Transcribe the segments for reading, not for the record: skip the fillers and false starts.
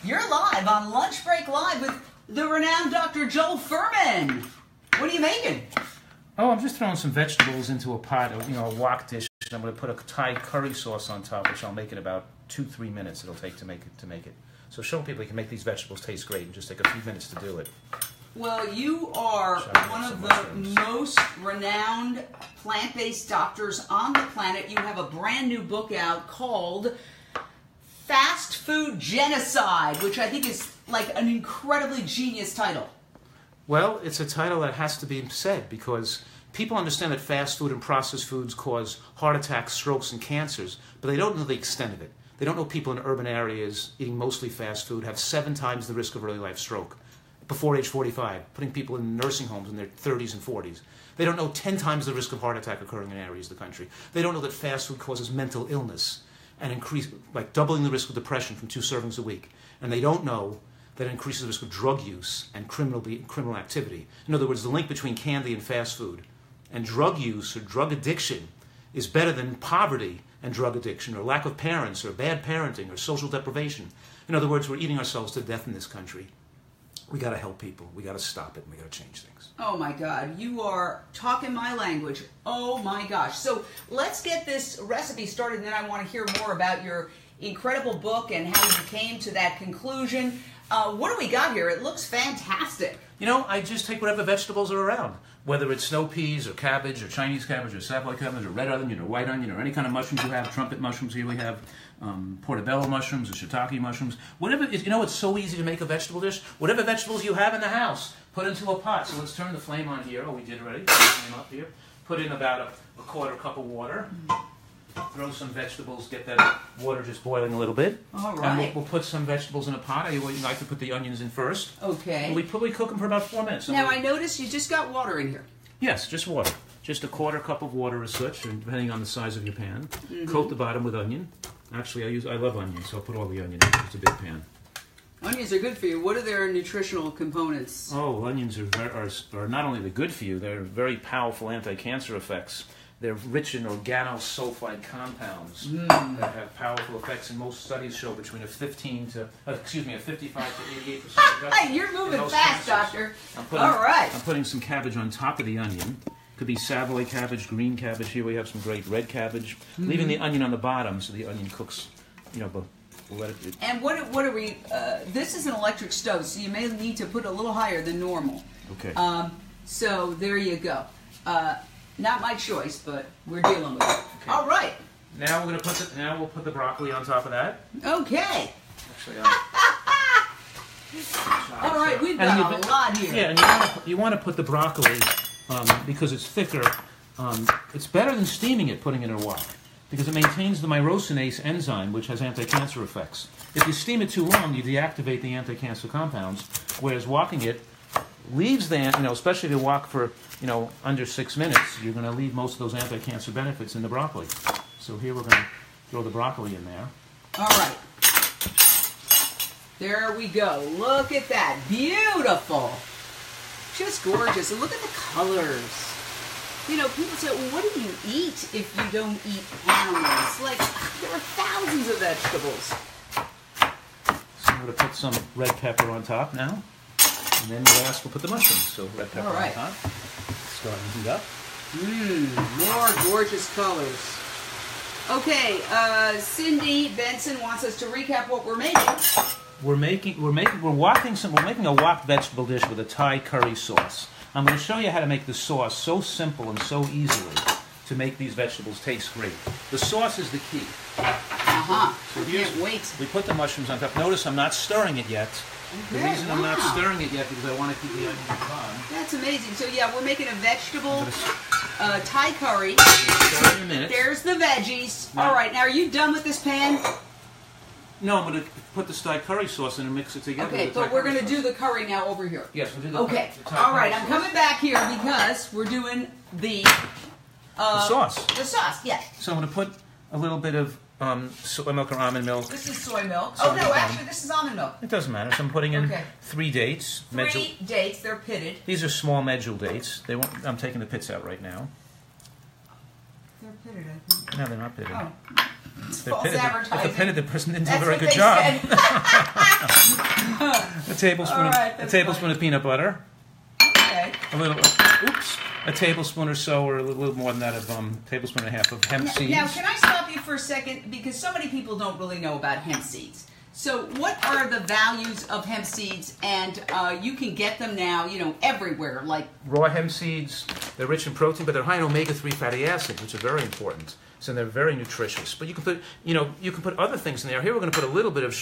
You're live on Lunch Break Live with the renowned Dr. Joel Fuhrman. What are you making? Oh, I'm just throwing some vegetables into a pot, a wok dish. I'm going to put a Thai curry sauce on top, which I'll make in about 2-3 minutes. It'll take to make it. So show people you can make these vegetables taste great and just take a few minutes to do it. Well, you are one of the most renowned plant-based doctors on the planet. You have a brand new book out called Food Genocide, which I think is like an incredibly genius title. Well, it's a title that has to be said because people understand that fast food and processed foods cause heart attacks, strokes, and cancers, but they don't know the extent of it. They don't know people in urban areas eating mostly fast food have 7 times the risk of early life stroke before age 45, putting people in nursing homes in their 30s and 40s. They don't know 10 times the risk of heart attack occurring in areas of the country. They don't know that fast food causes mental illness and doubling the risk of depression from 2 servings a week. And they don't know that it increases the risk of drug use and criminal activity. In other words, the link between candy and fast food and drug use or drug addiction is better than poverty and drug addiction or lack of parents or bad parenting or social deprivation. In other words, we're eating ourselves to death in this country. We got to help people. We got to stop it. And we got to change things. Oh my God, you are talking my language. Oh my gosh. So let's get this recipe started, and then I want to hear more about your incredible book and how you came to that conclusion. What do we got here? It looks fantastic. I just take whatever vegetables are around, whether it's snow peas or cabbage or Chinese cabbage or Savoy cabbage or red onion or white onion or any kind of mushrooms you have, trumpet mushrooms here we have, portobello mushrooms or shiitake mushrooms. Whatever, it's so easy to make a vegetable dish. Whatever vegetables you have in the house, put into a pot. So let's turn the flame on here. Oh, we did already. Turn the flame up here. Put in about a quarter cup of water. Throw some vegetables, get that water just boiling a little bit. All right. And we'll put some vegetables in a pot. I like to put the onions in first. Okay. And we cook them for about 4 minutes. Now, I noticed you just got water in here. Yes, just water. Just a quarter cup of water as such, depending on the size of your pan. Mm-hmm. Coat the bottom with onion. Actually, I love onions, so I'll put all the onion in. It's a big pan. Onions are good for you. What are their nutritional components? Oh, onions are not only good for you, they're very powerful anti-cancer effects. They're rich in organosulfide compounds that have powerful effects, and most studies show between a 55 to 88% reduction. You're moving fast, cancers. Doctor. All right. I'm putting some cabbage on top of the onion. Could be Savoy cabbage, green cabbage. Here we have some great red cabbage. Leaving the onion on the bottom so the onion cooks. But we'll let it. And what are we? This is an electric stove, so you may need to put a little higher than normal. Okay. So there you go. Not my choice, but we're dealing with it. Okay. All right. Now we'll put the broccoli on top of that. Okay. Actually, all right, we've got a lot here. Yeah, and you want to put the broccoli because it's thicker. It's better than steaming it, putting it in a wok, because it maintains the myrosinase enzyme, which has anti-cancer effects. If you steam it too long, you deactivate the anti-cancer compounds, whereas woking it leaves especially if you wok for under 6 minutes, you're going to leave most of those anti-cancer benefits in the broccoli. So here we're going to throw the broccoli in there. All right. There we go. Look at that. Beautiful. Just gorgeous. And look at the colors. People say, well, what do you eat if you don't eat animals? Like, there are thousands of vegetables. So I'm going to put some red pepper on top now. And then last we'll put the mushrooms. So red pepper on top. Starting to heat up. More gorgeous colors. Okay, Cindy Benson wants us to recap what we're making. We're making a wok vegetable dish with a Thai curry sauce. I'm going to show you how to make the sauce so simple and so easily to make these vegetables taste great. The sauce is the key. So I can't wait. We put the mushrooms on top. Notice I'm not stirring it yet. Okay, the reason I'm not stirring it yet because I want to keep the onions on. That's amazing. So yeah, we're making a vegetable Thai curry. In a minute. There's the veggies. All right, now are you done with this pan? No, I'm going to put the Thai curry sauce in and mix it together. Okay, but we're going to do the curry now over here. Yes, we'll do the Okay, all right, I'm coming back here because we're doing the sauce. The sauce, yes. So I'm going to put a little bit of soy milk or almond milk. This is soy milk. Oh, no, actually, this is almond milk. It doesn't matter. So I'm putting in 3 dates. Three dates. They're pitted. These are small medjool dates. I'm taking the pits out right now. They're pitted, I think. No, they're not pitted. Oh. They're False pitted. advertising. If they're pitted, the person didn't do a very That's good job. tablespoon, a tablespoon of peanut butter. Okay. A tablespoon or so, or a little more than that of tablespoon and a half of hemp seeds. Now, can I stop you for a second? Because so many people don't really know about hemp seeds. So what are the values of hemp seeds? And you can get them now, everywhere. Like raw hemp seeds, they're rich in protein, but they're high in omega-3 fatty acids, which are very important. So they're very nutritious. But you can put, you can put other things in there. Here we're going to put a little bit of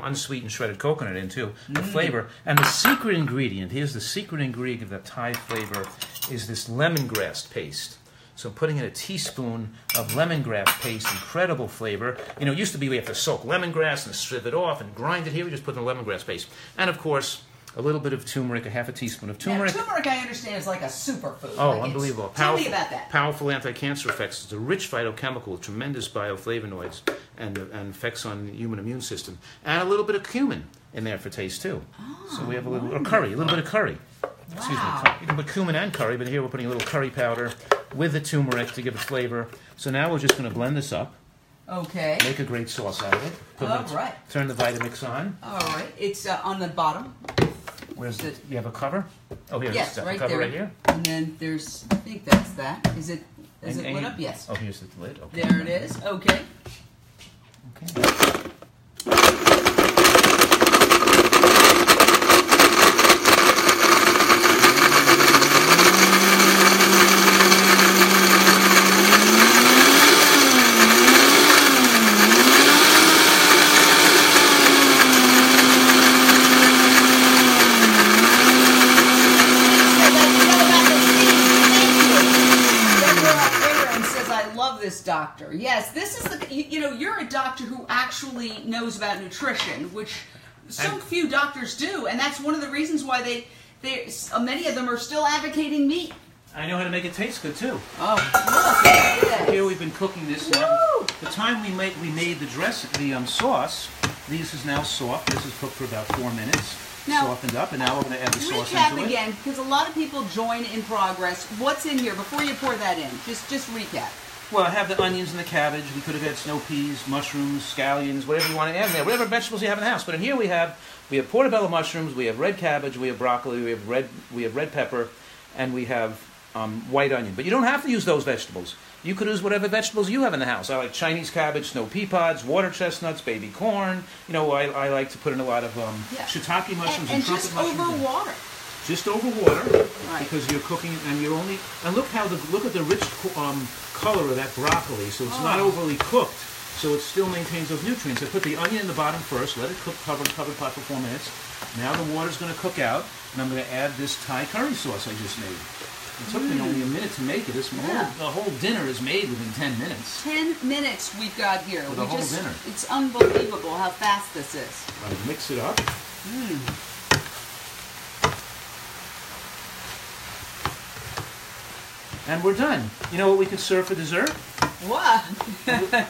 unsweetened shredded coconut in too, for flavor. And the secret ingredient, here's the secret ingredient of the Thai flavor, is this lemongrass paste. So putting in a teaspoon of lemongrass paste, incredible flavor. It used to be we have to soak lemongrass and sieve it off and grind it. Here we just put in the lemongrass paste. And of course, a little bit of turmeric, a half a teaspoon of turmeric. Now, turmeric, I understand, is like a superfood. Oh, unbelievable. Tell me about that. Powerful anti-cancer effects. It's a rich phytochemical with tremendous bioflavonoids and effects on the human immune system. And a little bit of cumin in there for taste, too. Oh, so we have a little curry, a little bit of curry. Wow. Excuse me. You can put cumin and curry, but here we're putting a little curry powder with the turmeric to give it flavor. So now we're just going to blend this up. Okay. Make a great sauce out of it. All right. Turn the Vitamix on. All right. It's on the bottom. Where's it? You have a cover? Oh, here. Yes, right cover there. Right here. And then there's, I think that's that. Is it lit up? Yes. Oh, here's the lid. Okay. There it is. Okay. Okay. Doctor. Yes, this is the, you're a doctor who actually knows about nutrition, which few doctors do, and that's one of the reasons why many of them are still advocating meat. I know how to make it taste good too. Oh, look at this. Here we've been cooking this. The time we made the sauce, this is now soft. This is cooked for about 4 minutes. Now, softened up, and now we're going to add the sauce into it. Recap again, because a lot of people join in progress. What's in here before you pour that in? Just recap. Well, I have the onions and the cabbage. We could have had snow peas, mushrooms, scallions, whatever you want to add in there, whatever vegetables you have in the house. But in here we have portobello mushrooms, we have red cabbage, we have broccoli, we have red pepper, and we have white onion. But you don't have to use those vegetables. You could use whatever vegetables you have in the house. I like Chinese cabbage, snow pea pods, water chestnuts, baby corn. I like to put in a lot of shiitake mushrooms and trumpet mushrooms. And just over water. Just over water, right. Because you're cooking, and look at the rich color of that broccoli. So it's not overly cooked, so it still maintains those nutrients. I put the onion in the bottom first, let it cook, covered pot for 4 minutes. Now the water's going to cook out, and I'm going to add this Thai curry sauce I just made. It took me only a minute to make it. The whole dinner is made within 10 minutes. 10 minutes we've got here. For the whole dinner. It's unbelievable how fast this is. Right, mix it up. And we're done. You know what we could serve for dessert? What?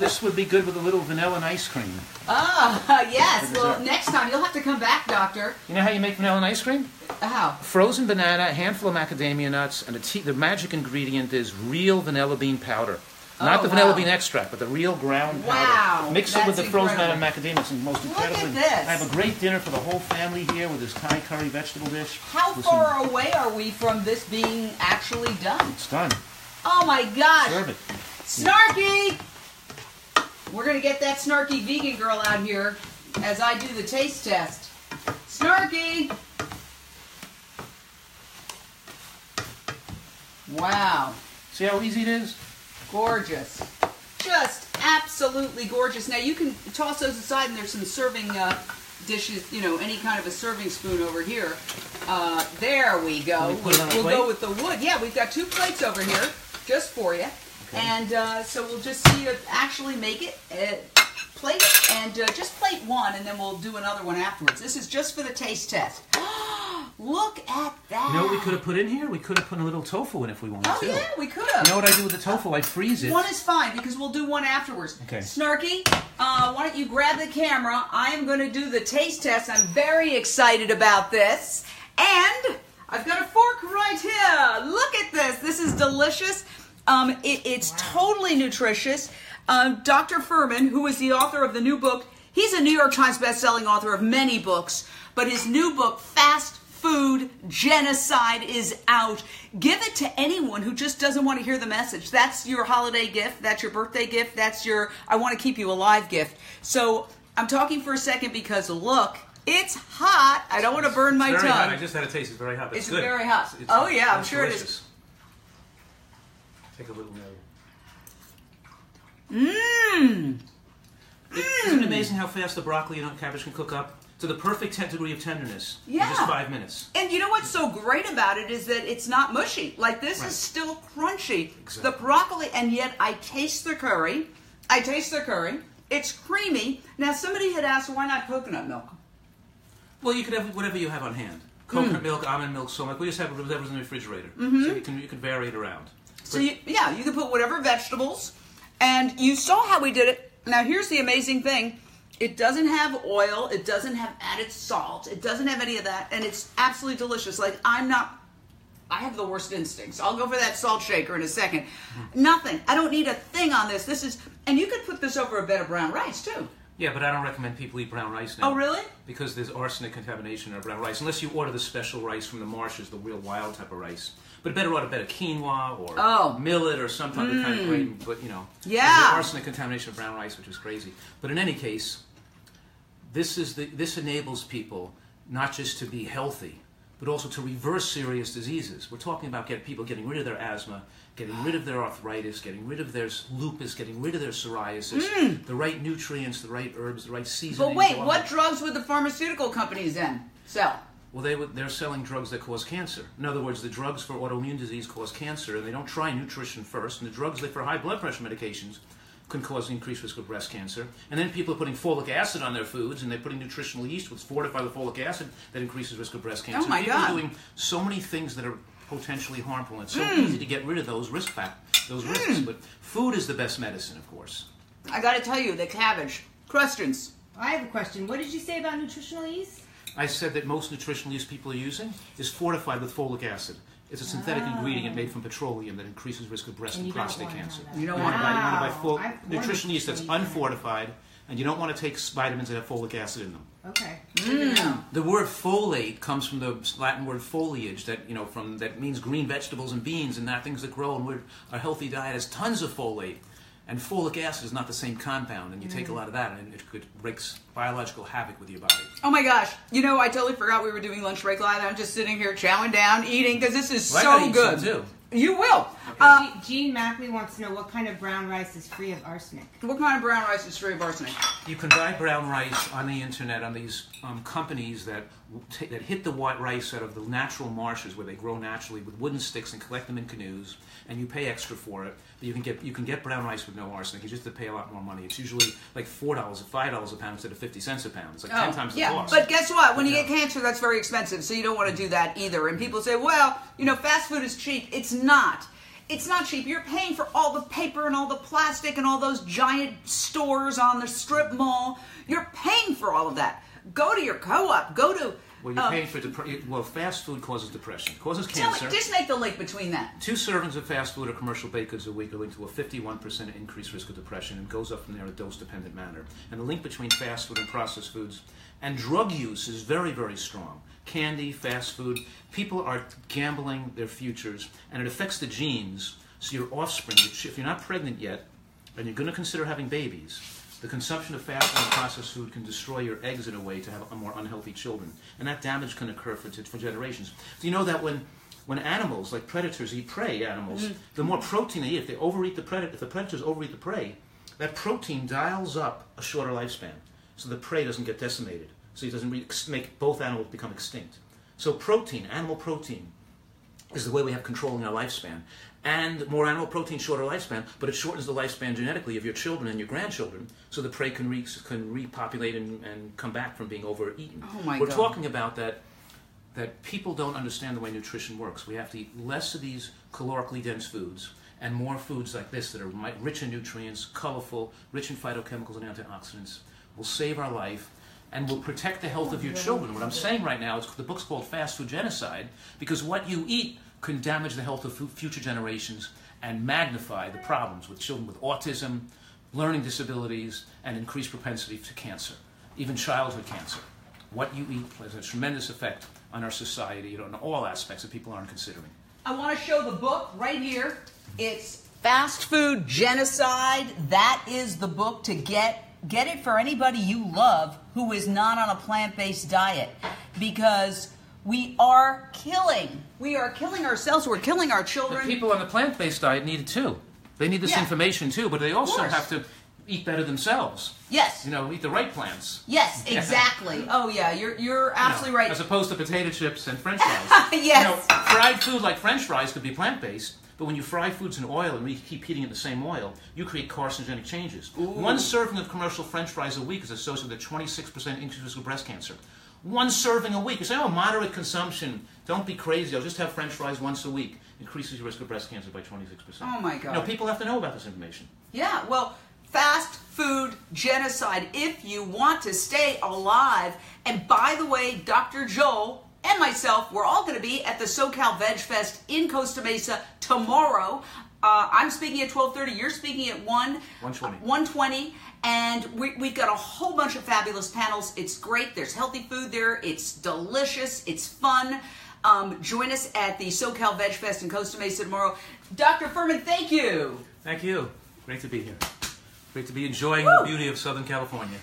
This would be good with a little vanilla and ice cream. Yes. Well, next time you'll have to come back, Doctor. You know how you make vanilla and ice cream? How? Frozen banana, a handful of macadamia nuts, and the magic ingredient is real vanilla bean powder. Not the vanilla bean extract, but the real ground powder. Wow. Mix it with the frozen banana and macadamia. It's the most incredible. Look at this. I have a great dinner for the whole family here with this Thai curry vegetable dish. How far away are we from this being actually done? It's done. Oh my gosh. Serve it. Snarky! We're going to get that snarky vegan girl out here as I do the taste test. Snarky! Wow. See how easy it is? Gorgeous. Just absolutely gorgeous. Now you can toss those aside, and there's some serving dishes, any kind of a serving spoon over here. There we go. We'll go with the wood. Yeah, we've got 2 plates over here just for you. Okay. And so we'll just see you actually make it, plate it, and just plate one, and then we'll do another one afterwards. This is just for the taste test. Look at that. You know what we could have put in here? We could have put a little tofu in if we wanted to. Oh, yeah, we could have. You know what I do with the tofu? I freeze it. One is fine, because we'll do one afterwards. Okay. Snarky, why don't you grab the camera? I am going to do the taste test. I'm very excited about this. And I've got a fork right here. Look at this. This is delicious. It's totally nutritious. Dr. Fuhrman, who is the author of the new book, He's a New York Times bestselling author of many books, but his new book, Fast Food Genocide, is out. Give it to anyone who just doesn't want to hear the message. That's your holiday gift. That's your birthday gift. That's your I want to keep you alive gift. So I'm talking for a second because look, it's hot. I don't want to burn my tongue. Hot. I just had a taste. It's very hot. It's good. Very hot. Oh yeah, I'm sure delicious. It is. Take a little now. Mmm. Isn't it amazing how fast the broccoli and cabbage can cook up to the perfect degree of tenderness in just 5 minutes? And you know what's so great about it is that it's not mushy. Like this is still crunchy. Exactly. The broccoli, and yet I taste the curry. It's creamy. Now somebody had asked, why not coconut milk? Well, you could have whatever you have on hand. Coconut milk, almond milk, so much. We just have whatever's in the refrigerator. So you can vary it around. So you can put whatever vegetables. And you saw how we did it. Now here's the amazing thing. It doesn't have oil. It doesn't have added salt. It doesn't have any of that. And it's absolutely delicious. Like I have the worst instincts. I'll go for that salt shaker in a second. Nothing. I don't need a thing on this. And you could put this over a bed of brown rice too. Yeah, but I don't recommend people eat brown rice now. Oh, really? Because there's arsenic contamination in brown rice. Unless you order the special rice from the marshes, the real wild type of rice. But better order better quinoa or millet or some type of kind of grain. But, there's arsenic contamination of brown rice, which is crazy. But in any case, this enables people not just to be healthy, but also to reverse serious diseases. We're talking about people getting rid of their asthma, getting rid of their arthritis, getting rid of their lupus, getting rid of their psoriasis, the right nutrients, the right herbs, the right seasonings. But wait, what drugs would the pharmaceutical companies then sell? Well, they're selling drugs that cause cancer. In other words, the drugs for autoimmune disease cause cancer, and they don't try nutrition first. And the drugs for high blood pressure medications can cause increased risk of breast cancer. And then people are putting folic acid on their foods, and they're putting nutritional yeast, which fortified with folic acid, that increases risk of breast cancer. Oh my people God! Are doing so many things that are potentially harmful. And it's so easy to get rid of those risks. But food is the best medicine, of course. I got to tell you, the cabbage. Questions? I have a question. What did you say about nutritional yeast? I said that most nutritional yeast people are using is fortified with folic acid. It's a synthetic ingredient made from petroleum that increases risk of breast and prostate cancer. You don't want to buy nutritional yeast that's unfortified, and you don't want to take vitamins that have folic acid in them. Okay. The word folate comes from the Latin word foliage, that means green vegetables and beans and not things that grow. And our healthy diet has tons of folate. And folic acid is not the same compound, and you take a lot of that, and it could wreak biological havoc with your body. Oh my gosh! I totally forgot we were doing lunch break live. I'm just sitting here chowing down, eating, because this is so good. Too. You will. Okay. Jean Mackley wants to know what kind of brown rice is free of arsenic. What kind of brown rice is free of arsenic? You can buy brown rice on the internet on these companies that hit the white rice out of the natural marshes where they grow naturally with wooden sticks and collect them in canoes, and you pay extra for it. But you can get brown rice with no arsenic. You just have to pay a lot more money. It's usually like $4 or $5 a pound instead of 50 cents a pound. It's like 10 times the cost. But guess what? When you get cancer, that's very expensive. So you don't want to do that either. And people say, well, fast food is cheap. It's not. It's not cheap. You're paying for all the paper and all the plastic and all those giant stores on the strip mall. You're paying for all of that. Go to your co-op. Go to... Well, you're paying for fast food causes depression. It causes cancer. Just make the link between that. 2 servings of fast food or commercial baked goods a week are linked to a 51% increased risk of depression and goes up from there in a dose-dependent manner. And the link between fast food and processed foods and drug use is very, very strong. Candy, fast food, people are gambling their futures, and it affects the genes. So your offspring, if you're not pregnant yet, and you're going to consider having babies, the consumption of fast food and processed food can destroy your eggs in a way to have more unhealthy children. And that damage can occur for generations. So you know that when animals, like predators, eat prey animals, the more protein they eat, if the predators overeat the prey, that protein dials up a shorter lifespan. So the prey doesn't get decimated. So it doesn't make both animals become extinct. So protein, animal protein, is the way we have controlling our lifespan. And more animal protein, shorter lifespan, but it shortens the lifespan genetically of your children and your grandchildren, so the prey can repopulate and come back from being overeaten. Oh my God. We're talking about that people don't understand the way nutrition works. We have to eat less of these calorically dense foods and more foods like this that are rich in nutrients, colorful, rich in phytochemicals and antioxidants, will save our life and will protect the health of your children. What I'm saying right now is the book's called Fast Food Genocide, because what you eat can damage the health of future generations and magnify the problems with children with autism, learning disabilities, and increased propensity to cancer, even childhood cancer. What you eat has a tremendous effect on our society, on all aspects that people aren't considering. I want to show the book right here. It's Fast Food Genocide. That is the book to get. Get it for anybody you love who is not on a plant-based diet, because we are killing ourselves. We're killing our children. The people on the plant-based diet need it too. They need this information too, but they also have to eat better themselves. Yes. Eat the right plants. Yes, exactly. Oh yeah, you're absolutely right. As opposed to potato chips and French fries. Yes. Fried food like French fries could be plant-based, but when you fry foods in oil and we keep heating it in the same oil, you create carcinogenic changes. Ooh. One serving of commercial French fries a week is associated with a 26% increased risk of breast cancer. One serving a week. You say, oh, moderate consumption. Don't be crazy. I'll just have French fries once a week. Increases your risk of breast cancer by 26%. Oh my God. People have to know about this information. Yeah, well, Fast Food Genocide, if you want to stay alive. And by the way, Dr. Joel and myself, we're all going to be at the SoCal Veg Fest in Costa Mesa tomorrow. I'm speaking at 12:30. You're speaking at 1:20. And we've got a whole bunch of fabulous panels. It's great. There's healthy food there. It's delicious. It's fun. Join us at the SoCal Veg Fest in Costa Mesa tomorrow. Dr. Fuhrman, thank you. Thank you. Great to be here. Great to be enjoying the beauty of Southern California.